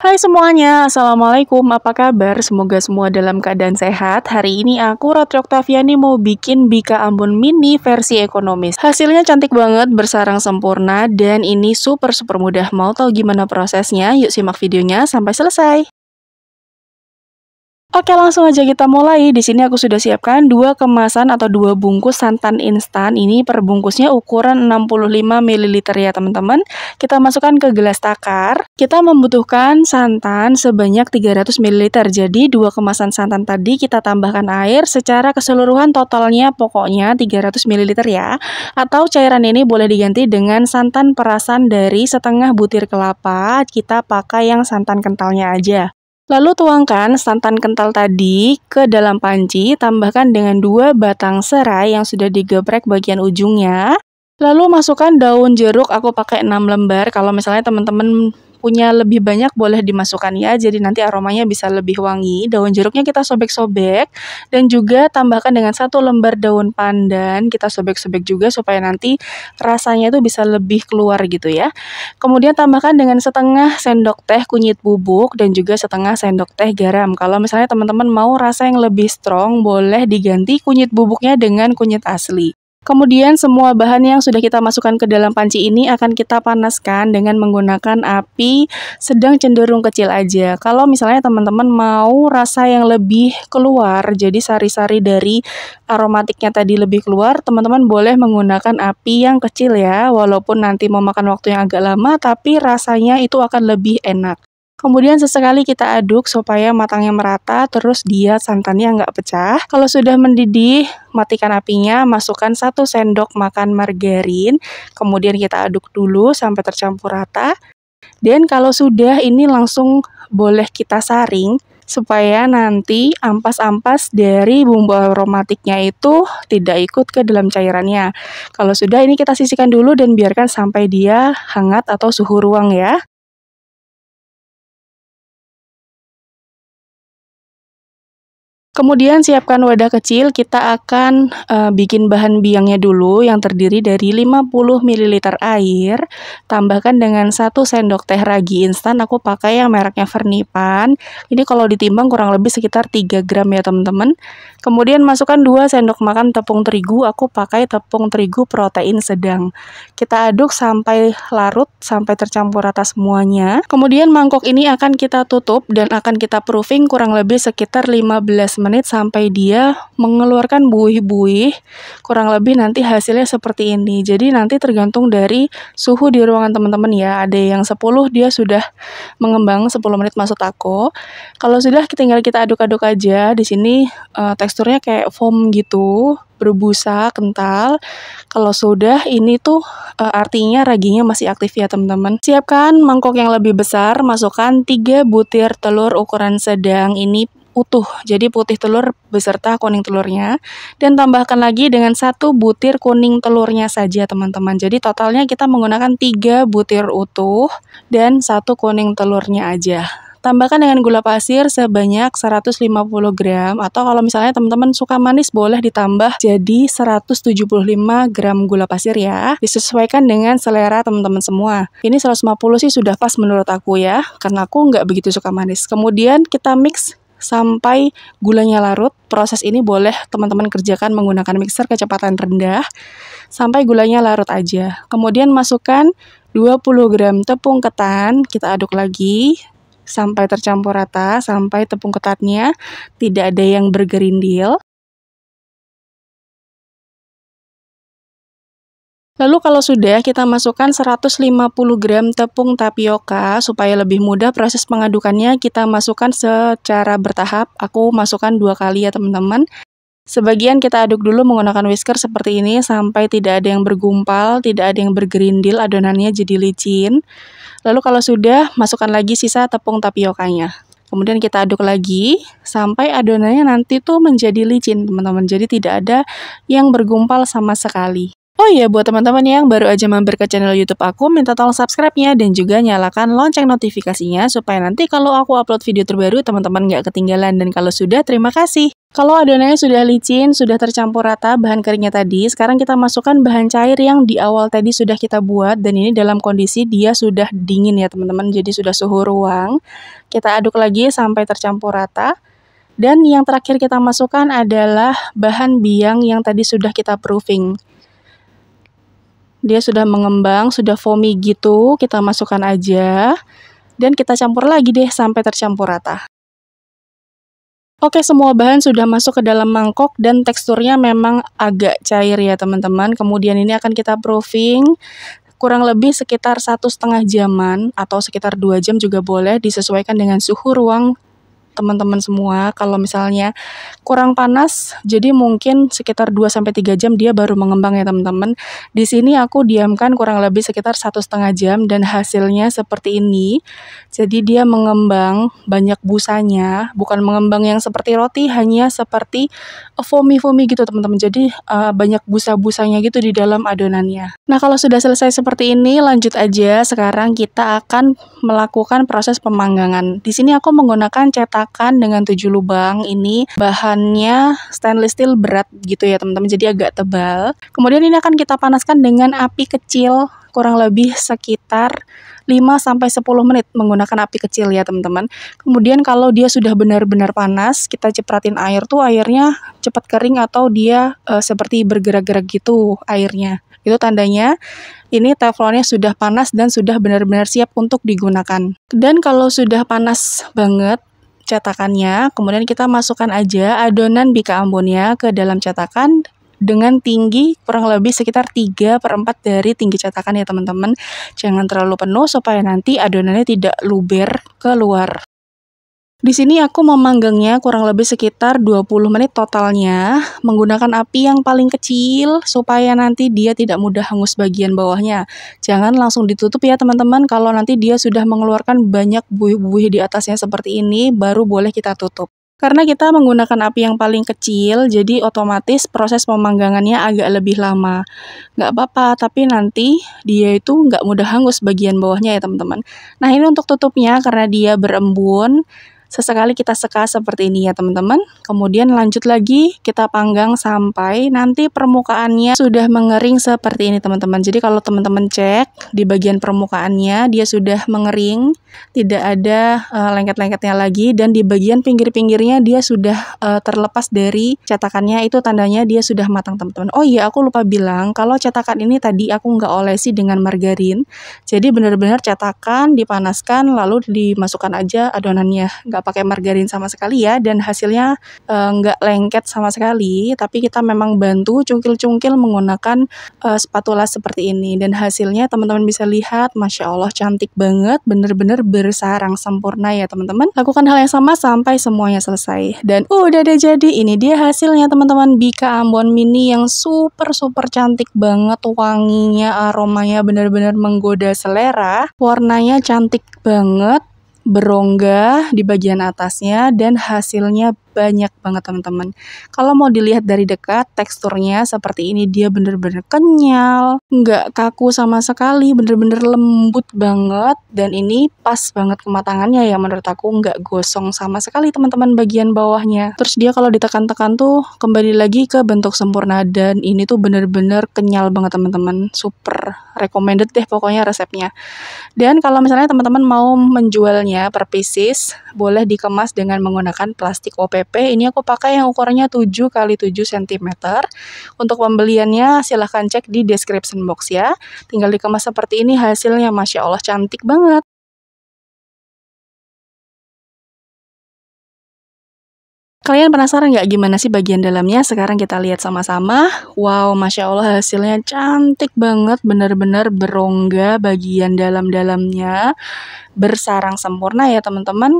Hai semuanya, Assalamualaikum, apa kabar? Semoga semua dalam keadaan sehat. Hari ini aku, Ratri Oktaviani, mau bikin Bika Ambon Mini versi ekonomis. Hasilnya cantik banget, bersarang sempurna, dan ini super mudah. Mau tahu gimana prosesnya? Yuk simak videonya sampai selesai. Oke, langsung aja kita mulai. Di sini aku sudah siapkan 2 kemasan atau 2 bungkus santan instan. Ini per bungkusnya ukuran 65 ml ya, teman-teman. Kita masukkan ke gelas takar. Kita membutuhkan santan sebanyak 300 ml. Jadi 2 kemasan santan tadi kita tambahkan air secara keseluruhan, totalnya pokoknya 300 ml ya. Atau cairan ini boleh diganti dengan santan perasan dari setengah butir kelapa. Kita pakai yang santan kentalnya aja. Lalu tuangkan santan kental tadi ke dalam panci, tambahkan dengan 2 batang serai yang sudah digeprek bagian ujungnya. Lalu masukkan daun jeruk, aku pakai 6 lembar. Kalau misalnya teman-teman punya lebih banyak boleh dimasukkan ya, jadi nanti aromanya bisa lebih wangi. Daun jeruknya kita sobek-sobek dan juga tambahkan dengan 1 lembar daun pandan, kita sobek-sobek juga supaya nanti rasanya itu bisa lebih keluar gitu ya. Kemudian tambahkan dengan setengah sendok teh kunyit bubuk dan juga setengah sendok teh garam. Kalau misalnya teman-teman mau rasa yang lebih strong, boleh diganti kunyit bubuknya dengan kunyit asli. Kemudian semua bahan yang sudah kita masukkan ke dalam panci ini akan kita panaskan dengan menggunakan api sedang cenderung kecil aja. Kalau misalnya teman-teman mau rasa yang lebih keluar, jadi sari-sari dari aromatiknya tadi lebih keluar, teman-teman boleh menggunakan api yang kecil ya. Walaupun nanti memakan waktu yang agak lama, tapi rasanya itu akan lebih enak. Kemudian sesekali kita aduk supaya matangnya merata, terus dia santannya nggak pecah. Kalau sudah mendidih, matikan apinya, masukkan 1 sendok makan margarin, kemudian kita aduk dulu sampai tercampur rata. Dan kalau sudah, ini langsung boleh kita saring, supaya nanti ampas-ampas dari bumbu aromatiknya itu tidak ikut ke dalam cairannya. Kalau sudah, ini kita sisihkan dulu dan biarkan sampai dia hangat atau suhu ruang ya. Kemudian siapkan wadah kecil, kita akan bikin bahan biangnya dulu yang terdiri dari 50 ml air, tambahkan dengan 1 sendok teh ragi instan, aku pakai yang mereknya Fernipan. Ini kalau ditimbang kurang lebih sekitar 3 gram ya teman-teman. Kemudian masukkan 2 sendok makan tepung terigu, aku pakai tepung terigu protein sedang. Kita aduk sampai larut, sampai tercampur rata semuanya. Kemudian mangkok ini akan kita tutup dan akan kita proofing kurang lebih sekitar 15 menit sampai dia mengeluarkan buih-buih. Kurang lebih nanti hasilnya seperti ini. Jadi nanti tergantung dari suhu di ruangan teman-teman ya. Ada yang 10 dia sudah mengembang 10 menit maksud aku. Kalau sudah tinggal kita aduk-aduk aja. Di sini teksturnya kayak foam gitu, berbusa, kental. Kalau sudah ini tuh artinya raginya masih aktif ya teman-teman. Siapkan mangkok yang lebih besar, masukkan 3 butir telur ukuran sedang, ini utuh, jadi putih telur beserta kuning telurnya, dan tambahkan lagi dengan 1 butir kuning telurnya saja teman-teman. Jadi totalnya kita menggunakan 3 butir utuh dan 1 kuning telurnya aja. Tambahkan dengan gula pasir sebanyak 150 gram, atau kalau misalnya teman-teman suka manis boleh ditambah jadi 175 gram gula pasir ya. Disesuaikan dengan selera teman-teman semua. Ini 150 sih sudah pas menurut aku ya, karena aku nggak begitu suka manis. Kemudian kita mix sampai gulanya larut. Proses ini boleh teman-teman kerjakan menggunakan mixer kecepatan rendah sampai gulanya larut aja. Kemudian masukkan 20 gram tepung ketan, kita aduk lagi sampai tercampur rata, sampai tepung ketannya tidak ada yang bergerindil. Lalu kalau sudah, kita masukkan 150 gram tepung tapioka supaya lebih mudah proses pengadukannya. Kita masukkan secara bertahap, aku masukkan 2 kali ya teman-teman. Sebagian kita aduk dulu menggunakan whisker seperti ini sampai tidak ada yang bergumpal, tidak ada yang bergerindil, adonannya jadi licin. Lalu kalau sudah, masukkan lagi sisa tepung tapiokanya. Kemudian kita aduk lagi sampai adonannya nanti tuh menjadi licin teman-teman, jadi tidak ada yang bergumpal sama sekali. Oh iya, buat teman-teman yang baru aja mampir ke channel YouTube aku, minta tolong subscribe-nya dan juga nyalakan lonceng notifikasinya supaya nanti kalau aku upload video terbaru, teman-teman nggak ketinggalan. Dan kalau sudah, terima kasih. Kalau adonannya sudah licin, sudah tercampur rata bahan keringnya tadi, sekarang kita masukkan bahan cair yang di awal tadi sudah kita buat, dan ini dalam kondisi dia sudah dingin ya teman-teman, jadi sudah suhu ruang. Kita aduk lagi sampai tercampur rata. Dan yang terakhir kita masukkan adalah bahan biang yang tadi sudah kita proofing. Dia sudah mengembang, sudah foamy gitu, kita masukkan aja. Dan kita campur lagi deh sampai tercampur rata. Oke, semua bahan sudah masuk ke dalam mangkok dan teksturnya memang agak cair ya teman-teman. Kemudian ini akan kita proofing kurang lebih sekitar 1,5 jaman atau sekitar 2 jam juga boleh, disesuaikan dengan suhu ruang teman-teman semua. Kalau misalnya kurang panas, jadi mungkin sekitar 2-3 jam dia baru mengembang ya teman-teman. Di sini aku diamkan kurang lebih sekitar 1,5 jam dan hasilnya seperti ini. Jadi dia mengembang, banyak busanya, bukan mengembang yang seperti roti, hanya seperti foamy-foamy gitu teman-teman. Jadi banyak busa-busanya gitu di dalam adonannya. Nah, kalau sudah selesai seperti ini, lanjut aja. Sekarang kita akan melakukan proses pemanggangan. Di sini aku menggunakan cetakan dengan 7 lubang. Ini bahannya stainless steel berat gitu ya teman-teman, jadi agak tebal. Kemudian ini akan kita panaskan dengan api kecil kurang lebih sekitar 5-10 menit menggunakan api kecil ya teman-teman. Kemudian kalau dia sudah benar-benar panas, kita cipratin air tuh, airnya cepat kering atau dia seperti bergerak-gerak gitu airnya. Itu tandanya ini teflonnya sudah panas dan sudah benar-benar siap untuk digunakan. Dan kalau sudah panas banget cetakannya, kemudian kita masukkan aja adonan bika ambonnya ke dalam cetakan dengan tinggi kurang lebih sekitar 3/4 dari tinggi cetakan ya teman-teman. Jangan terlalu penuh supaya nanti adonannya tidak luber keluar. Di sini aku memanggangnya kurang lebih sekitar 20 menit totalnya, menggunakan api yang paling kecil supaya nanti dia tidak mudah hangus bagian bawahnya. Jangan langsung ditutup ya teman-teman, kalau nanti dia sudah mengeluarkan banyak buih-buih di atasnya seperti ini, baru boleh kita tutup. Karena kita menggunakan api yang paling kecil, jadi otomatis proses pemanggangannya agak lebih lama. Nggak apa-apa, tapi nanti dia itu nggak mudah hangus bagian bawahnya ya teman-teman. Nah, ini untuk tutupnya karena dia berembun, sesekali kita seka seperti ini ya teman-teman. Kemudian lanjut lagi kita panggang sampai nanti permukaannya sudah mengering seperti ini teman-teman. Jadi kalau teman-teman cek di bagian permukaannya dia sudah mengering, tidak ada lengket-lengketnya lagi, dan di bagian pinggir-pinggirnya dia sudah terlepas dari cetakannya, itu tandanya dia sudah matang teman-teman. Oh iya, aku lupa bilang kalau cetakan ini tadi aku nggak olesi dengan margarin. Jadi benar-benar cetakan dipanaskan lalu dimasukkan aja adonannya, nggak pakai margarin sama sekali ya, dan hasilnya nggak lengket sama sekali, tapi kita memang bantu cungkil-cungkil menggunakan spatula seperti ini, dan hasilnya teman-teman bisa lihat, Masya Allah cantik banget, bener-bener bersarang sempurna ya teman-teman. Lakukan hal yang sama sampai semuanya selesai, dan udah deh jadi. Ini dia hasilnya teman-teman, Bika Ambon Mini yang super cantik banget, wanginya, aromanya bener-bener menggoda selera, warnanya cantik banget, berongga di bagian atasnya, dan hasilnya banyak banget teman-teman. Kalau mau dilihat dari dekat, teksturnya seperti ini, dia bener-bener kenyal, nggak kaku sama sekali, bener-bener lembut banget, dan ini pas banget kematangannya ya menurut aku, nggak gosong sama sekali teman-teman bagian bawahnya. Terus dia kalau ditekan-tekan tuh kembali lagi ke bentuk sempurna, dan ini tuh bener-bener kenyal banget teman-teman, super recommended deh pokoknya resepnya. Dan kalau misalnya teman-teman mau menjualnya per pieces, boleh dikemas dengan menggunakan plastik OPP. Ini aku pakai yang ukurannya 7x7 cm. Untuk pembeliannya silahkan cek di description box ya. Tinggal dikemas seperti ini, hasilnya Masya Allah cantik banget. Kalian penasaran nggak gimana sih bagian dalamnya? Sekarang kita lihat sama-sama. Wow, Masya Allah hasilnya cantik banget, benar-benar berongga bagian dalam-dalamnya, bersarang sempurna ya teman-teman.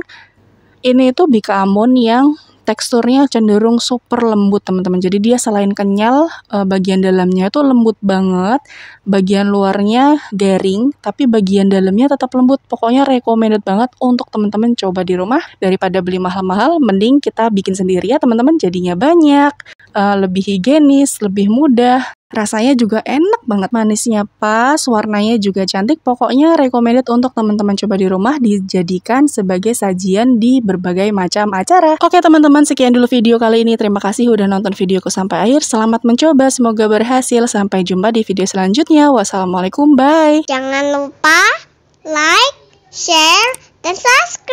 Ini tuh Bika Ambon yang teksturnya cenderung super lembut teman-teman. Jadi dia selain kenyal, bagian dalamnya itu lembut banget, bagian luarnya garing, tapi bagian dalamnya tetap lembut. Pokoknya recommended banget untuk teman-teman coba di rumah. Daripada beli mahal-mahal, mending kita bikin sendiri ya teman-teman. Jadinya banyak, lebih higienis, lebih mudah. Rasanya juga enak banget, manisnya pas, warnanya juga cantik. Pokoknya recommended untuk teman-teman coba di rumah, dijadikan sebagai sajian di berbagai macam acara. Oke teman-teman, sekian dulu video kali ini. Terima kasih udah nonton videoku sampai akhir. Selamat mencoba, semoga berhasil. Sampai jumpa di video selanjutnya. Wassalamualaikum, bye. Jangan lupa like, share, dan subscribe.